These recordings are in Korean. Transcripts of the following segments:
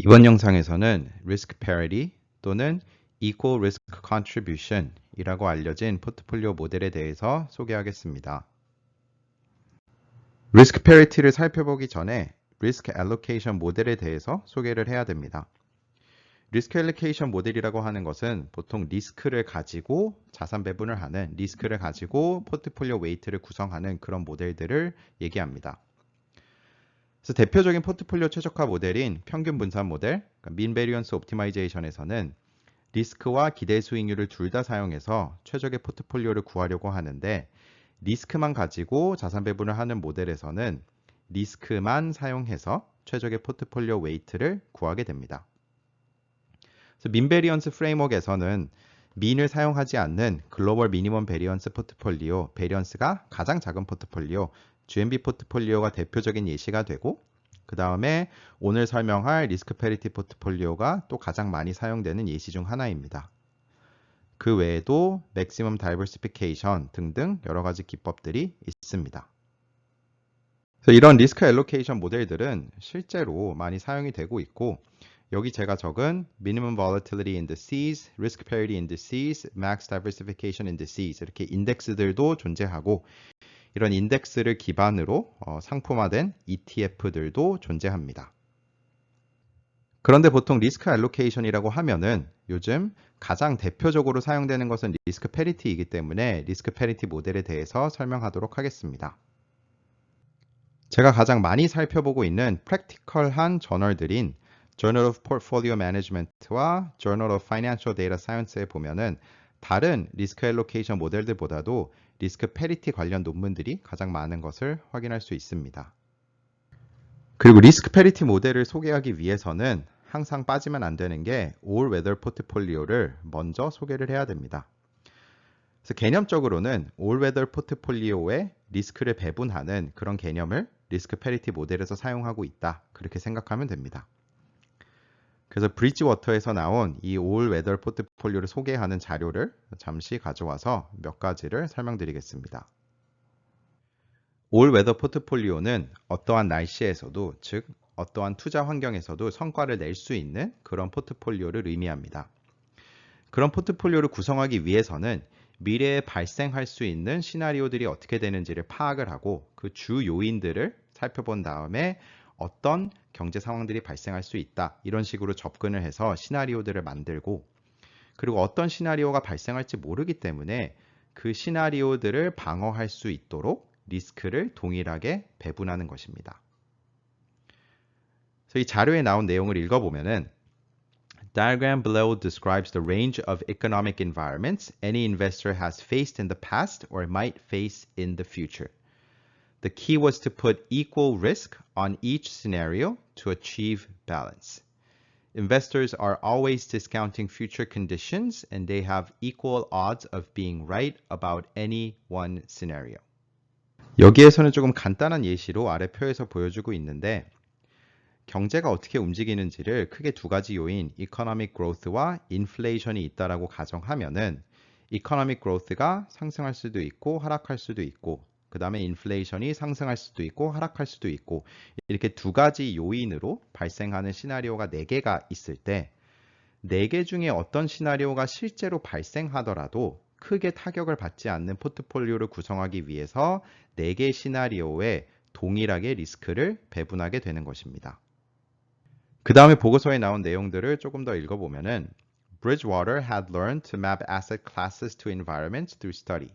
이번 영상에서는 Risk Parity 또는 Equal Risk Contribution 이라고 알려진 포트폴리오 모델에 대해서 소개하겠습니다. Risk Parity를 살펴보기 전에 Risk Allocation 모델에 대해서 소개를 해야 됩니다. Risk Allocation 모델이라고 하는 것은 보통 리스크를 가지고 자산 배분을 하는, 리스크를 가지고 포트폴리오 웨이트를 구성하는 그런 모델들을 얘기합니다. 그래서 대표적인 포트폴리오 최적화 모델인 평균 분산 모델, Mean Variance Optimization에서는 리스크와 기대 수익률을 둘 다 사용해서 최적의 포트폴리오를 구하려고 하는데, 리스크만 가지고 자산 배분을 하는 모델에서는 리스크만 사용해서 최적의 포트폴리오 웨이트를 구하게 됩니다. 그래서 Mean Variance 프레임워크에서는 mean을 사용하지 않는 글로벌 미니멈 베리언스 포트폴리오, 베리언스가 가장 작은 포트폴리오, GMB 포트폴리오가 대표적인 예시가 되고, 그 다음에 오늘 설명할 리스크 패리티 포트폴리오가 또 가장 많이 사용되는 예시 중 하나입니다. 그 외에도 맥시멈 다이버시피케이션 등등 여러 가지 기법들이 있습니다. 그래서 이런 리스크 앨로케이션 모델들은 실제로 많이 사용이 되고 있고, 여기 제가 적은 Minimum Volatility Indices, Risk Parity Indices, Max Diversification Indices 이렇게 인덱스들도 존재하고, 이런 인덱스를 기반으로 상품화된 ETF들도 존재합니다. 그런데 보통 리스크 알로케이션이라고 하면은 요즘 가장 대표적으로 사용되는 것은 리스크 패리티이기 때문에 리스크 패리티 모델에 대해서 설명하도록 하겠습니다. 제가 가장 많이 살펴보고 있는 프랙티컬한 저널들인 Journal of Portfolio Management와 Journal of Financial Data Science에 보면은 다른 리스크 앨로케이션 모델들보다도 리스크 패리티 관련 논문들이 가장 많은 것을 확인할 수 있습니다. 그리고 리스크 패리티 모델을 소개하기 위해서는 항상 빠지면 안 되는 게 All Weather 포트폴리오를 먼저 소개를 해야 됩니다. 그래서 개념적으로는 All Weather 포트폴리오에 리스크를 배분하는 그런 개념을 리스크 패리티 모델에서 사용하고 있다, 그렇게 생각하면 됩니다. 그래서 브리지워터에서 나온 이 All Weather 포트폴리오를 소개하는 자료를 잠시 가져와서 몇 가지를 설명드리겠습니다. All Weather 포트폴리오는 어떠한 날씨에서도, 즉 어떠한 투자 환경에서도 성과를 낼 수 있는 그런 포트폴리오를 의미합니다. 그런 포트폴리오를 구성하기 위해서는 미래에 발생할 수 있는 시나리오들이 어떻게 되는지를 파악을 하고 그 주 요인들을 살펴본 다음에 어떤 경제 상황들이 발생할 수 있다, 이런 식으로 접근을 해서 시나리오들을 만들고, 그리고 어떤 시나리오가 발생할지 모르기 때문에 그 시나리오들을 방어할 수 있도록 리스크를 동일하게 배분하는 것입니다. 그래서 이 자료에 나온 내용을 읽어보면은 Diagram below describes the range of economic environments any investor has faced in the past or might face in the future. The key was to put equal risk on each scenario to achieve balance. Investors are always discounting future conditions and they have equal odds of being right about any one scenario. 여기에서는 조금 간단한 예시로 아래 표에서 보여주고 있는데, 경제가 어떻게 움직이는지를 크게 두 가지 요인, economic growth와 inflation이 있다라고 가정하면은 economic growth가 상승할 수도 있고 하락할 수도 있고, 그 다음에 인플레이션이 상승할 수도 있고 하락할 수도 있고, 이렇게 두 가지 요인으로 발생하는 시나리오가 4개가 있을 때 4개 중에 어떤 시나리오가 실제로 발생하더라도 크게 타격을 받지 않는 포트폴리오를 구성하기 위해서 4개 시나리오에 동일하게 리스크를 배분하게 되는 것입니다. 그 다음에 보고서에 나온 내용들을 조금 더 읽어보면은 Bridgewater had learned to map asset classes to environments through study.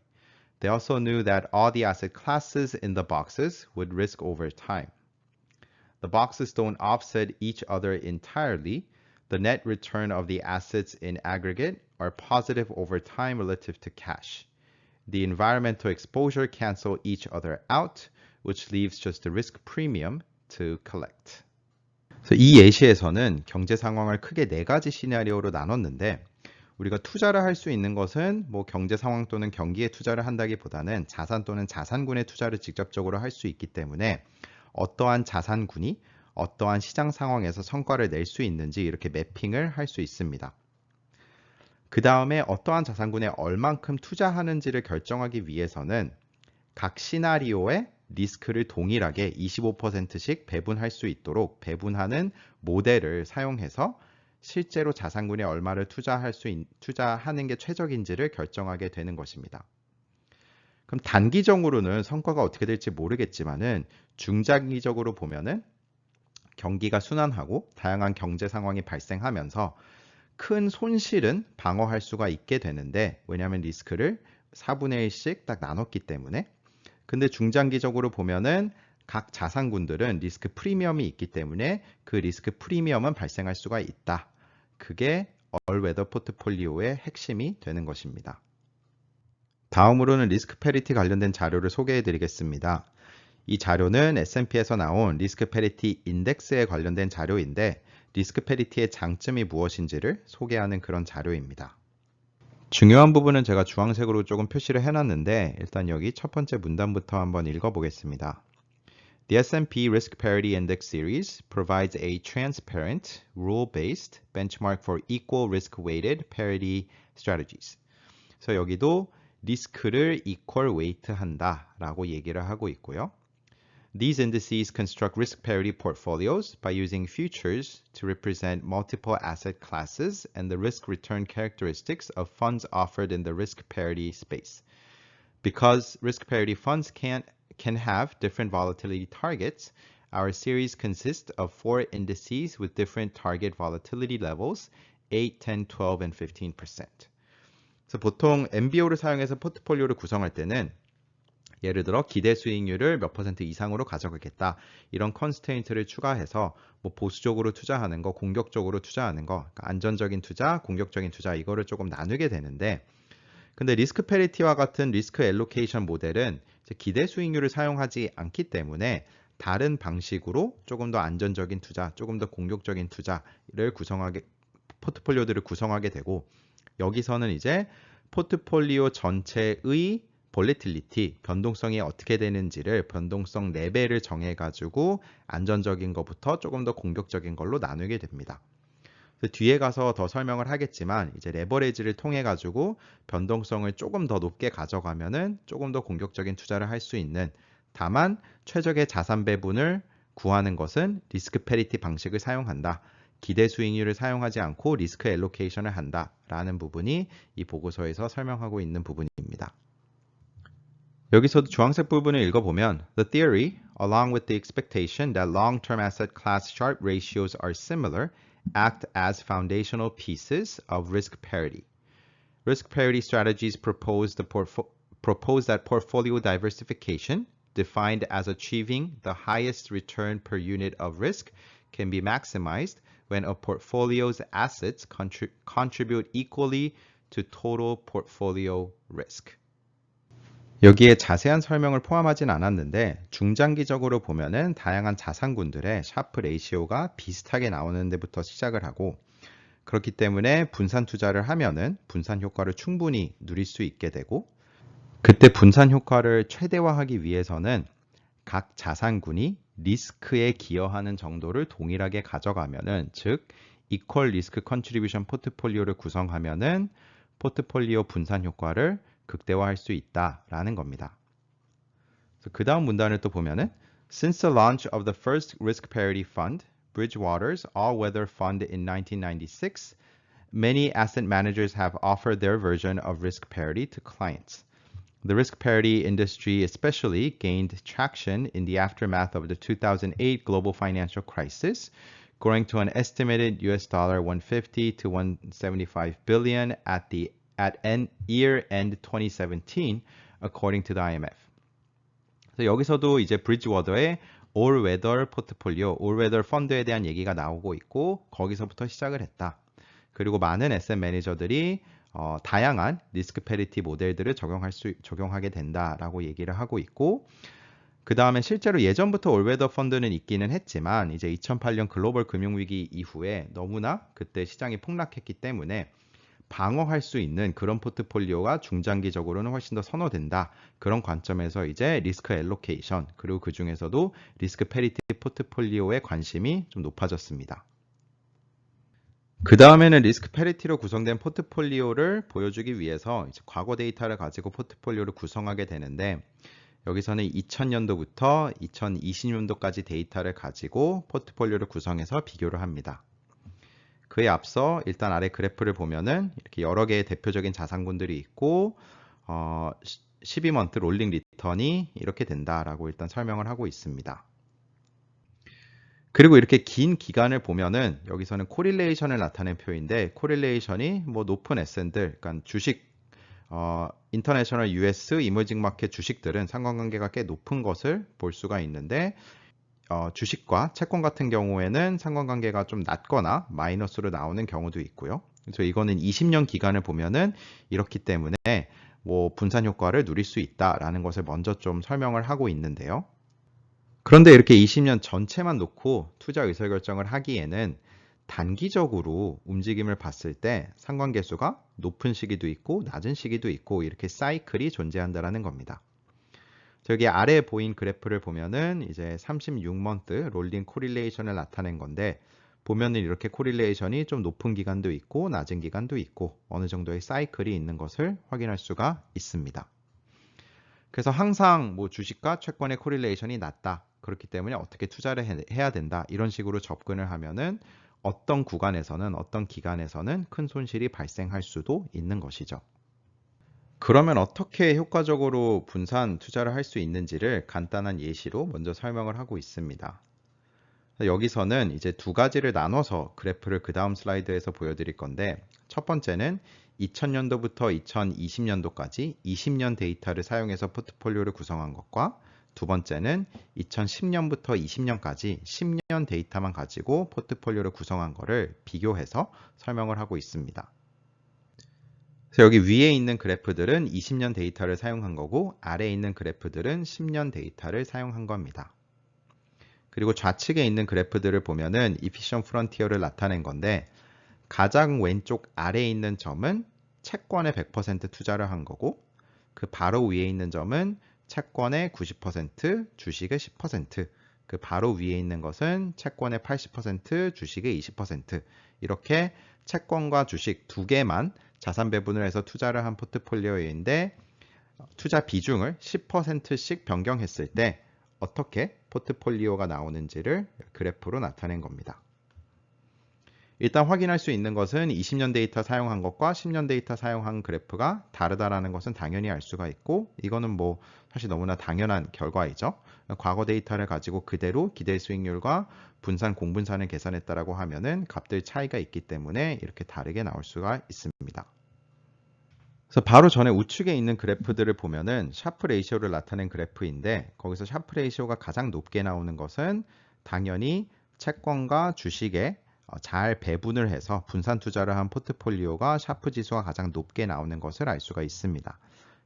They also knew that all the asset classes in the boxes would risk over time. The boxes don't offset each other entirely. The net return of the assets in aggregate are positive over time relative to cash. The environmental exposure cancel each other out, which leaves just the risk premium to collect. 그래서 이 예시에서는 경제 상황을 크게 4가지 시나리오로 나눴는데, 우리가 투자를 할 수 있는 것은 뭐 경제 상황 또는 경기에 투자를 한다기보다는 자산 또는 자산군에 투자를 직접적으로 할 수 있기 때문에 어떠한 자산군이 어떠한 시장 상황에서 성과를 낼 수 있는지 이렇게 매핑을 할 수 있습니다. 그 다음에 어떠한 자산군에 얼만큼 투자하는지를 결정하기 위해서는 각 시나리오에 리스크를 동일하게 25%씩 배분할 수 있도록 배분하는 모델을 사용해서 실제로 자산군에 얼마를 투자하는 게 최적인지를 결정하게 되는 것입니다. 그럼 단기적으로는 성과가 어떻게 될지 모르겠지만은 중장기적으로 보면은 경기가 순환하고 다양한 경제 상황이 발생하면서 큰 손실은 방어할 수가 있게 되는데, 왜냐하면 리스크를 4분의 1씩 딱 나눴기 때문에. 근데 중장기적으로 보면은 각 자산군들은 리스크 프리미엄이 있기 때문에 그 리스크 프리미엄은 발생할 수가 있다. 그게 얼웨더 포트폴리오의 핵심이 되는 것입니다. 다음으로는 리스크 패리티 관련된 자료를 소개해 드리겠습니다. 이 자료는 S&P에서 나온 리스크 패리티 인덱스에 관련된 자료인데, 리스크 패리티의 장점이 무엇인지를 소개하는 그런 자료입니다. 중요한 부분은 제가 주황색으로 조금 표시를 해놨는데, 일단 여기 첫 번째 문단부터 한번 읽어보겠습니다. The S&P Risk Parity Index Series provides a transparent, rule-based benchmark for equal risk-weighted parity strategies. 그래서 여기도 리스크를 equal weight 한다라고 얘기를 하고 있고요. These indices construct risk parity portfolios by using futures to represent multiple asset classes and the risk-return characteristics of funds offered in the risk parity space. Because risk parity funds can have different volatility targets, our series consists of 4 indices with different target volatility levels, 8, 10, 12, and 15%. 그래서 보통 MBO를 사용해서 포트폴리오를 구성할 때는 예를 들어 기대 수익률을 몇 퍼센트 이상으로 가져가겠다. 이런 컨스트레인트를 추가해서 뭐 보수적으로 투자하는 거, 공격적으로 투자하는 거, 그러니까 안전적인 투자, 공격적인 투자 이거를 조금 나누게 되는데, 근데 리스크 패리티와 같은 리스크 엘로케이션 모델은 기대 수익률을 사용하지 않기 때문에 다른 방식으로 조금 더 안전적인 투자, 조금 더 공격적인 투자를 포트폴리오들을 구성하게 되고, 여기서는 이제 포트폴리오 전체의 볼리틸리티, 변동성이 어떻게 되는지를 변동성 레벨을 정해가지고 안전적인 것부터 조금 더 공격적인 걸로 나누게 됩니다. 뒤에 가서 더 설명을 하겠지만 이제 레버리지를 통해 가지고 변동성을 조금 더 높게 가져가면은 조금 더 공격적인 투자를 할 수 있는, 다만 최적의 자산 배분을 구하는 것은 리스크 패리티 방식을 사용한다. 기대 수익률을 사용하지 않고 리스크 엘로케이션을 한다라는 부분이 이 보고서에서 설명하고 있는 부분입니다. 여기서도 주황색 부분을 읽어보면 The theory, along with the expectation that long-term asset class Sharpe ratios are similar, act as foundational pieces of risk parity. Risk parity strategies propose that portfolio diversification, defined as achieving the highest return per unit of risk, can be maximized when a portfolio's assets contribute equally to total portfolio risk. 여기에 자세한 설명을 포함하진 않았는데 중장기적으로 보면은 다양한 자산군들의 샤프 레이시오가 비슷하게 나오는 데부터 시작을 하고, 그렇기 때문에 분산 투자를 하면은 분산 효과를 충분히 누릴 수 있게 되고, 그때 분산 효과를 최대화하기 위해서는 각 자산군이 리스크에 기여하는 정도를 동일하게 가져가면은, 즉 이퀄 리스크 컨트리뷰션 포트폴리오를 구성하면은 포트폴리오 분산 효과를 극대화할 수 있다라는 겁니다. 그 다음 문단을 또 보면은 Since the launch of the first risk parity fund, Bridgewater's all-weather fund in 1996, many asset managers have offered their version of risk parity to clients. The risk parity industry especially gained traction in the aftermath of the 2008 global financial crisis, growing to an estimated US dollar 150 to 175 billion at year-end 2017, according to the IMF. 그래서 여기서도 이제 브리지워터의 all-weather 포트폴리오, all-weather 펀드에 대한 얘기가 나오고 있고, 거기서부터 시작을 했다. 그리고 많은 에셋 매니저들이 다양한 리스크 패리티 모델들을 적용하게 된다라고 얘기를 하고 있고, 그 다음에 실제로 예전부터 올웨더 펀드는 있기는 했지만 이제 2008년 글로벌 금융위기 이후에 너무나 그때 시장이 폭락했기 때문에 방어할 수 있는 그런 포트폴리오가 중장기적으로는 훨씬 더 선호된다. 그런 관점에서 이제 리스크 엘로케이션, 그리고 그 중에서도 리스크 패리티 포트폴리오의 관심이 좀 높아졌습니다. 그 다음에는 리스크 패리티로 구성된 포트폴리오를 보여주기 위해서 이제 과거 데이터를 가지고 포트폴리오를 구성하게 되는데, 여기서는 2000년도부터 2020년도까지 데이터를 가지고 포트폴리오를 구성해서 비교를 합니다. 그에 앞서 일단 아래 그래프를 보면은 이렇게 여러 개의 대표적인 자산군들이 있고 12month 롤링 리턴이 이렇게 된다라고 일단 설명을 하고 있습니다. 그리고 이렇게 긴 기간을 보면은 여기서는 코릴레이션을 나타낸 표인데 코릴레이션이 뭐 높은 S&D들, 그러니까 주식 인터내셔널 US 이머징 마켓 주식들은 상관관계가 꽤 높은 것을 볼 수가 있는데 주식과 채권 같은 경우에는 상관관계가 좀 낮거나 마이너스로 나오는 경우도 있고요. 그래서 이거는 20년 기간을 보면은 이렇기 때문에 뭐 분산 효과를 누릴 수 있다라는 것을 먼저 좀 설명을 하고 있는데요. 그런데 이렇게 20년 전체만 놓고 투자 의사결정을 하기에는 단기적으로 움직임을 봤을 때 상관계수가 높은 시기도 있고 낮은 시기도 있고 이렇게 사이클이 존재한다는 겁니다. 저기 아래에 보인 그래프를 보면은 이제 36month 롤링 코릴레이션을 나타낸 건데 보면은 이렇게 코릴레이션이 좀 높은 기간도 있고 낮은 기간도 있고 어느 정도의 사이클이 있는 것을 확인할 수가 있습니다. 그래서 항상 뭐 주식과 채권의 코릴레이션이 낮다. 그렇기 때문에 어떻게 투자를 해야 된다. 이런 식으로 접근을 하면은 어떤 구간에서는 어떤 기간에서는 큰 손실이 발생할 수도 있는 것이죠. 그러면 어떻게 효과적으로 분산 투자를 할 수 있는지를 간단한 예시로 먼저 설명을 하고 있습니다. 여기서는 이제 두 가지를 나눠서 그래프를 그 다음 슬라이드에서 보여드릴 건데 첫 번째는 2000년도부터 2020년도까지 20년 데이터를 사용해서 포트폴리오를 구성한 것과 두 번째는 2010년부터 20년까지 10년 데이터만 가지고 포트폴리오를 구성한 것을 비교해서 설명을 하고 있습니다. 그래서 여기 위에 있는 그래프들은 20년 데이터를 사용한 거고 아래에 있는 그래프들은 10년 데이터를 사용한 겁니다. 그리고 좌측에 있는 그래프들을 보면은 Efficient Frontier를 나타낸 건데 가장 왼쪽 아래에 있는 점은 채권에 100% 투자를 한 거고 그 바로 위에 있는 점은 채권의 90%, 주식의 10%, 그 바로 위에 있는 것은 채권의 80%, 주식의 20% 이렇게 채권과 주식 두 개만 자산 배분을 해서 투자를 한 포트폴리오인데 투자 비중을 10%씩 변경했을 때 어떻게 포트폴리오가 나오는지를 그래프로 나타낸 겁니다. 일단 확인할 수 있는 것은 20년 데이터 사용한 것과 10년 데이터 사용한 그래프가 다르다라는 것은 당연히 알 수가 있고 이거는 뭐 사실 너무나 당연한 결과이죠. 과거 데이터를 가지고 그대로 기대 수익률과 분산 공분산을 계산했다라고 하면은 값들 차이가 있기 때문에 이렇게 다르게 나올 수가 있습니다. 그래서 바로 전에 우측에 있는 그래프들을 보면은 샤프 레이시오를 나타낸 그래프인데 거기서 샤프 레이시오가 가장 높게 나오는 것은 당연히 채권과 주식에 잘 배분을 해서 분산 투자를 한 포트폴리오가 샤프 지수가 가장 높게 나오는 것을 알 수가 있습니다.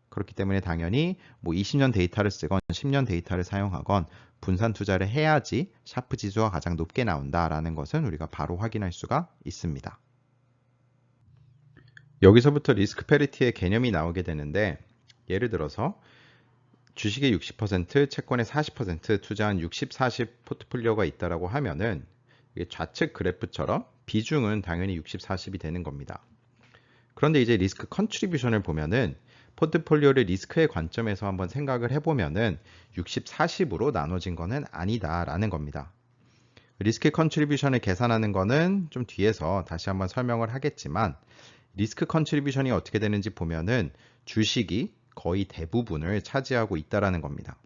그렇기 때문에 당연히 뭐 20년 데이터를 쓰건 10년 데이터를 사용하건 분산 투자를 해야지 샤프 지수가 가장 높게 나온다라는 것은 우리가 바로 확인할 수가 있습니다. 여기서부터 리스크 패리티의 개념이 나오게 되는데 예를 들어서 주식의 60%, 채권의 40% 투자한 60, 40 포트폴리오가 있다라고 하면은 좌측 그래프처럼 비중은 당연히 60, 40이 되는 겁니다. 그런데 이제 리스크 컨트리뷰션을 보면은 포트폴리오를 리스크의 관점에서 한번 생각을 해보면은 60, 40으로 나눠진 거는 아니다라는 겁니다. 리스크 컨트리뷰션을 계산하는 거는 좀 뒤에서 다시 한번 설명을 하겠지만 리스크 컨트리뷰션이 어떻게 되는지 보면은 주식이 거의 대부분을 차지하고 있다라는 겁니다.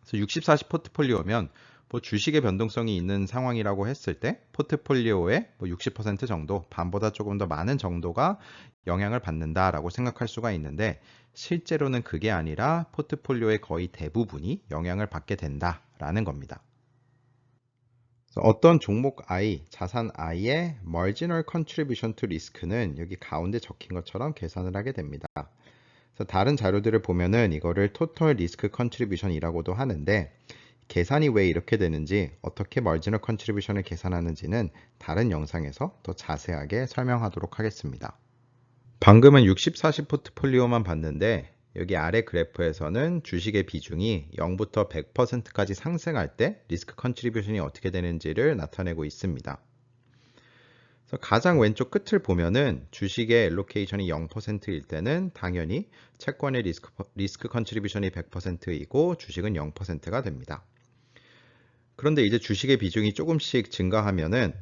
그래서 60, 40 포트폴리오면 뭐 주식의 변동성이 있는 상황이라고 했을 때 포트폴리오의 뭐 60% 정도, 반보다 조금 더 많은 정도가 영향을 받는다라고 생각할 수가 있는데 실제로는 그게 아니라 포트폴리오의 거의 대부분이 영향을 받게 된다라는 겁니다. 어떤 종목 I, 자산 I의 marginal contribution to risk는 여기 가운데 적힌 것처럼 계산을 하게 됩니다. 그래서 다른 자료들을 보면은 이거를 total risk contribution이라고도 하는데 계산이 왜 이렇게 되는지 어떻게 marginal contribution을 계산하는지는 다른 영상에서 더 자세하게 설명하도록 하겠습니다. 방금은 60, 40 포트폴리오만 봤는데 여기 아래 그래프에서는 주식의 비중이 0부터 100%까지 상승할 때 리스크 컨트리뷰션이 어떻게 되는지를 나타내고 있습니다. 그래서 가장 왼쪽 끝을 보면은 주식의 알로케이션이 0%일 때는 당연히 채권의 리스크 컨트리뷰션이 100%이고 주식은 0%가 됩니다. 그런데 이제 주식의 비중이 조금씩 증가하면은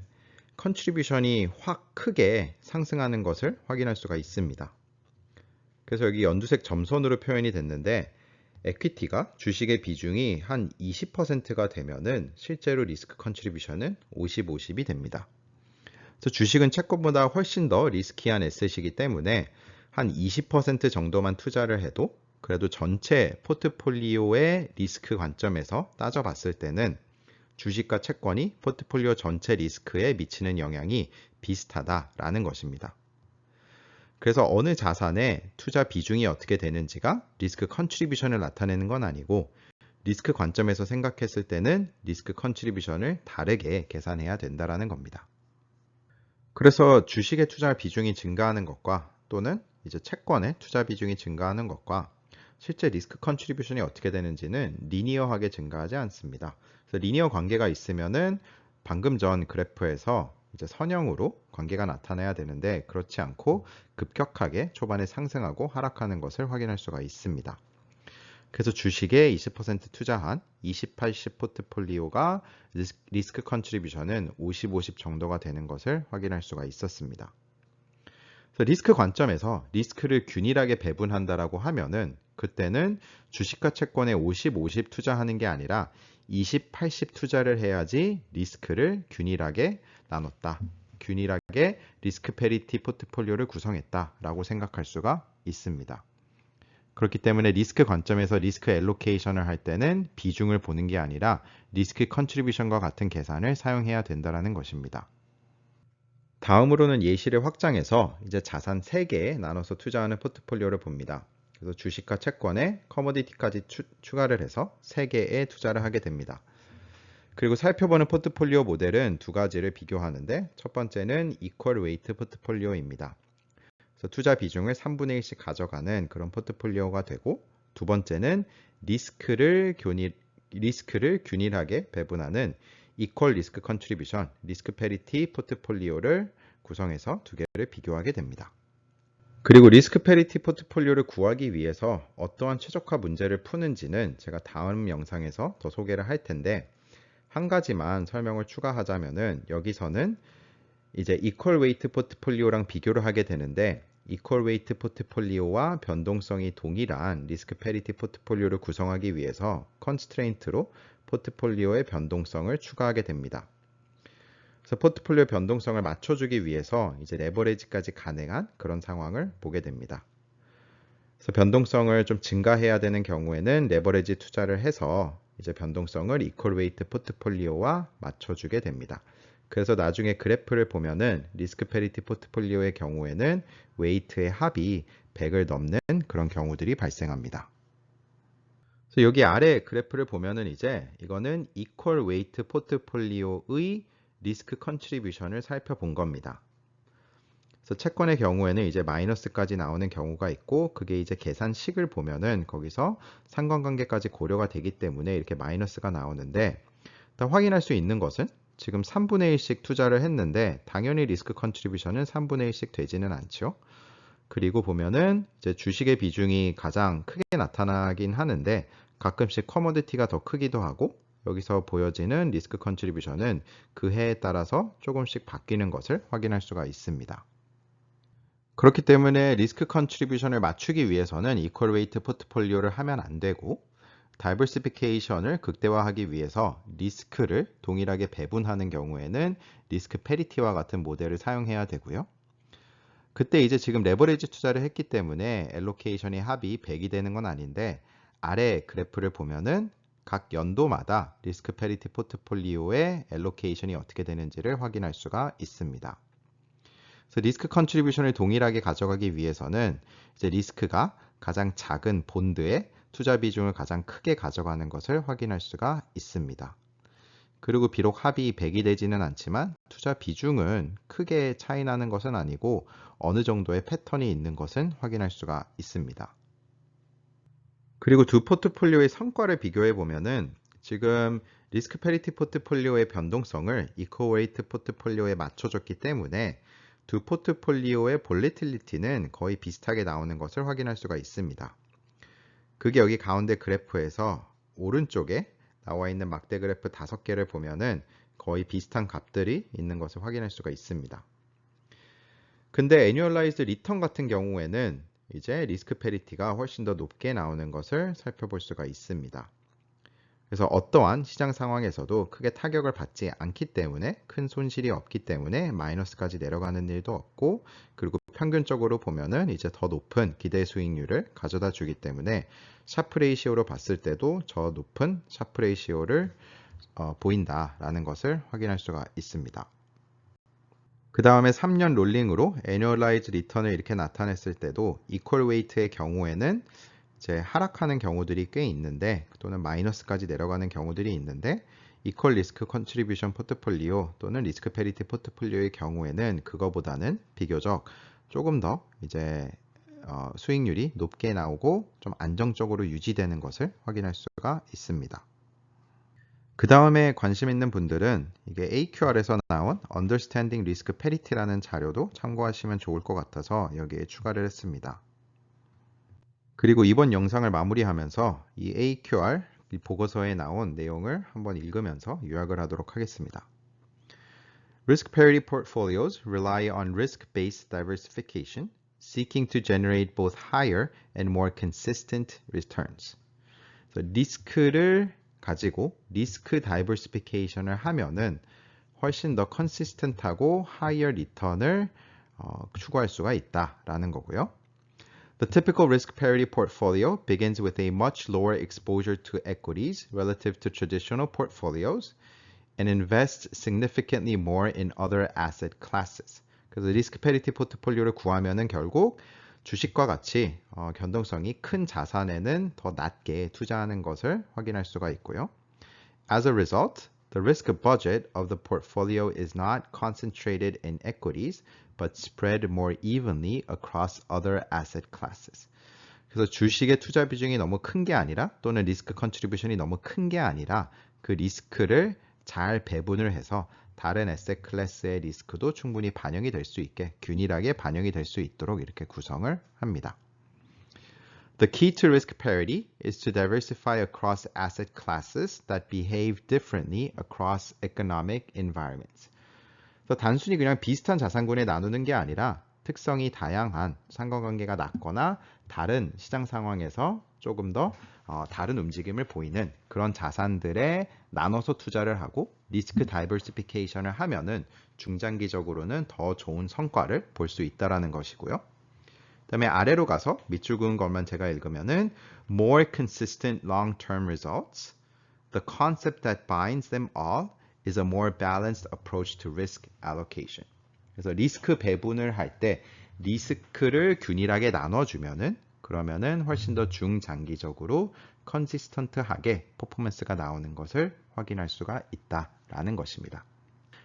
컨트리뷰션이 확 크게 상승하는 것을 확인할 수가 있습니다. 그래서 여기 연두색 점선으로 표현이 됐는데 에퀴티가 주식의 비중이 한 20%가 되면은 실제로 리스크 컨트리뷰션은 50-50이 됩니다. 그래서 주식은 채권보다 훨씬 더 리스키한 에셋이기 때문에 한 20% 정도만 투자를 해도 그래도 전체 포트폴리오의 리스크 관점에서 따져봤을 때는 주식과 채권이 포트폴리오 전체 리스크에 미치는 영향이 비슷하다라는 것입니다. 그래서 어느 자산의 투자 비중이 어떻게 되는지가 리스크 컨트리뷰션을 나타내는 건 아니고 리스크 관점에서 생각했을 때는 리스크 컨트리뷰션을 다르게 계산해야 된다라는 겁니다. 그래서 주식에 투자 비중이 증가하는 것과 또는 이제 채권에 투자 비중이 증가하는 것과 실제 리스크 컨트리뷰션이 어떻게 되는지는 리니어하게 증가하지 않습니다. 그래서 리니어 관계가 있으면은 방금 전 그래프에서 이제 선형으로 관계가 나타나야 되는데 그렇지 않고 급격하게 초반에 상승하고 하락하는 것을 확인할 수가 있습니다. 그래서 주식에 20% 투자한 20-80 포트폴리오가 리스크 컨트리뷰션은 50-50 정도가 되는 것을 확인할 수가 있었습니다. 그래서 리스크 관점에서 리스크를 균일하게 배분한다라고 하면은 그때는 주식과 채권에 50-50 투자하는 게 아니라 20-80 투자를 해야지 리스크를 균일하게 나눴다. 균일하게 리스크 페리티 포트폴리오를 구성했다라고 생각할 수가 있습니다. 그렇기 때문에 리스크 관점에서 리스크 엘로케이션을 할 때는 비중을 보는 게 아니라 리스크 컨트리뷰션과 같은 계산을 사용해야 된다는 것입니다. 다음으로는 예시를 확장해서 이제 자산 3개에 나눠서 투자하는 포트폴리오를 봅니다. 그래서 주식과 채권에 커머디티까지 추가를 해서 3개에 투자를 하게 됩니다. 그리고 살펴보는 포트폴리오 모델은 두 가지를 비교하는데 첫 번째는 이퀄 웨이트 포트폴리오입니다. 그래서 투자 비중을 3분의 1씩 가져가는 그런 포트폴리오가 되고 두 번째는 리스크를 균일하게 배분하는 이퀄 리스크 컨트리뷰션, 리스크 페리티 포트폴리오를 구성해서 두 개를 비교하게 됩니다. 그리고 리스크 페리티 포트폴리오를 구하기 위해서 어떠한 최적화 문제를 푸는지는 제가 다음 영상에서 더 소개를 할 텐데 한 가지만 설명을 추가하자면은 여기서는 이제 이퀄 웨이트 포트폴리오랑 비교를 하게 되는데 이퀄 웨이트 포트폴리오와 변동성이 동일한 리스크 페리티 포트폴리오를 구성하기 위해서 컨스트레인트로 포트폴리오의 변동성을 추가하게 됩니다. 그래서 포트폴리오 변동성을 맞춰주기 위해서 이제 레버리지까지 가능한 그런 상황을 보게 됩니다. 그래서 변동성을 좀 증가해야 되는 경우에는 레버리지 투자를 해서 이제 변동성을 이퀄 웨이트 포트폴리오와 맞춰주게 됩니다. 그래서 나중에 그래프를 보면은 리스크 페리티 포트폴리오의 경우에는 웨이트의 합이 100을 넘는 그런 경우들이 발생합니다. 그래서 여기 아래 그래프를 보면은 이제 이거는 이퀄 웨이트 포트폴리오의 리스크 컨트리뷰션을 살펴본 겁니다. 그래서 채권의 경우에는 이제 마이너스까지 나오는 경우가 있고 그게 이제 계산식을 보면은 거기서 상관관계까지 고려가 되기 때문에 이렇게 마이너스가 나오는데 일단 확인할 수 있는 것은 지금 3분의 1씩 투자를 했는데 당연히 리스크 컨트리뷰션은 3분의 1씩 되지는 않죠. 그리고 보면은 이제 주식의 비중이 가장 크게 나타나긴 하는데 가끔씩 커머디티가 더 크기도 하고 여기서 보여지는 리스크 컨트리뷰션은 그 해에 따라서 조금씩 바뀌는 것을 확인할 수가 있습니다. 그렇기 때문에 리스크 컨트리뷰션을 맞추기 위해서는 이퀄 웨이트 포트폴리오를 하면 안 되고 다이버시피케이션을 극대화하기 위해서 리스크를 동일하게 배분하는 경우에는 리스크 페리티와 같은 모델을 사용해야 되고요. 그때 이제 지금 레버리지 투자를 했기 때문에 엘로케이션의 합이 100이 되는 건 아닌데 아래 그래프를 보면은 각 연도마다 리스크 페리티 포트폴리오의 엘로케이션이 어떻게 되는지를 확인할 수가 있습니다. 그래서 리스크 컨트리뷰션을 동일하게 가져가기 위해서는 이제 리스크가 가장 작은 본드의 투자 비중을 가장 크게 가져가는 것을 확인할 수가 있습니다. 그리고 비록 합이 100이 되지는 않지만 투자 비중은 크게 차이 나는 것은 아니고 어느 정도의 패턴이 있는 것은 확인할 수가 있습니다. 그리고 두 포트폴리오의 성과를 비교해 보면은 지금 리스크 페리티 포트폴리오의 변동성을 이퀄 웨이트 포트폴리오에 맞춰줬기 때문에 두 포트폴리오의 볼리틸리티는 거의 비슷하게 나오는 것을 확인할 수가 있습니다. 그게 여기 가운데 그래프에서 오른쪽에 나와 있는 막대 그래프 5개를 보면은 거의 비슷한 값들이 있는 것을 확인할 수가 있습니다. 근데 애뉴얼라이즈드 리턴 같은 경우에는 이제 리스크 페리티가 훨씬 더 높게 나오는 것을 살펴볼 수가 있습니다. 그래서 어떠한 시장 상황에서도 크게 타격을 받지 않기 때문에 큰 손실이 없기 때문에 마이너스까지 내려가는 일도 없고, 그리고 평균적으로 보면은 이제 더 높은 기대 수익률을 가져다 주기 때문에 샤프 레이시오로 봤을 때도 저 높은 샤프 레이시오를 보인다라는 것을 확인할 수가 있습니다. 그 다음에 3년 롤링으로 애뉴얼라이즈 리턴을 이렇게 나타냈을 때도 이퀄 웨이트의 경우에는 이제 하락하는 경우들이 꽤 있는데, 또는 마이너스까지 내려가는 경우들이 있는데, 이퀄 리스크 컨트리뷰션 포트폴리오 또는 리스크 페리티 포트폴리오의 경우에는 그거보다는 비교적 조금 더 이제 수익률이 높게 나오고 좀 안정적으로 유지되는 것을 확인할 수가 있습니다. 그 다음에 관심 있는 분들은 이게 AQR에서 나온 Understanding Risk Parity라는 자료도 참고하시면 좋을 것 같아서 여기에 추가를 했습니다. 그리고 이번 영상을 마무리하면서 이 AQR 이 보고서에 나온 내용을 한번 읽으면서 요약을 하도록 하겠습니다. Risk parity portfolios rely on risk-based diversification, seeking to generate both higher and more consistent returns. 리스크를 가지고 리스크 다이버시피케이션을 하면은 훨씬 더 컨시스턴트하고 higher return을 추구할 수가 있다라는 거고요. The typical risk parity portfolio begins with a much lower exposure to equities relative to traditional portfolios and invests significantly more in other asset classes. 그래서 리스크 페리티 포트폴리오를 구하면은 결국 주식과 같이 변동성이 큰 자산에는 더 낮게 투자하는 것을 확인할 수가 있고요. As a result, the risk budget of the portfolio is not concentrated in equities, but spread more evenly across other asset classes. 그래서 주식의 투자 비중이 너무 큰 게 아니라, 또는 리스크 컨트리뷰션이 너무 큰 게 아니라 그 리스크를 잘 배분을 해서 다른 에셋 클래스의 리스크도 충분히 반영이 될 수 있게, 균일하게 반영이 될 수 있도록 이렇게 구성을 합니다. The key to risk parity is to diversify across asset classes that behave differently across economic environments. 그래서 단순히 그냥 비슷한 자산군에 나누는 게 아니라 특성이 다양한, 상관관계가 낮거나 다른 시장 상황에서 조금 더 다른 움직임을 보이는 그런 자산들에 나눠서 투자를 하고 리스크 다이버시피케이션을 하면은 중장기적으로는 더 좋은 성과를 볼 수 있다라는 것이고요. 그다음에 아래로 가서 밑줄 그은 것만 제가 읽으면은 more consistent long-term results. The concept that binds them all is a more balanced approach to risk allocation. 그래서 리스크 배분을 할 때 리스크를 균일하게 나눠주면은, 그러면은 훨씬 더 중장기적으로 컨시스턴트하게 퍼포먼스가 나오는 것을 확인할 수가 있다라는 것입니다.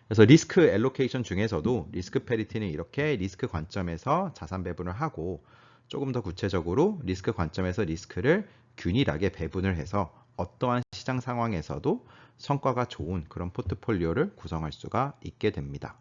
그래서 리스크 엘로케이션 중에서도 리스크 페리티는 이렇게 리스크 관점에서 자산 배분을 하고, 조금 더 구체적으로 리스크 관점에서 리스크를 균일하게 배분을 해서 어떠한 시장 상황에서도 성과가 좋은 그런 포트폴리오를 구성할 수가 있게 됩니다.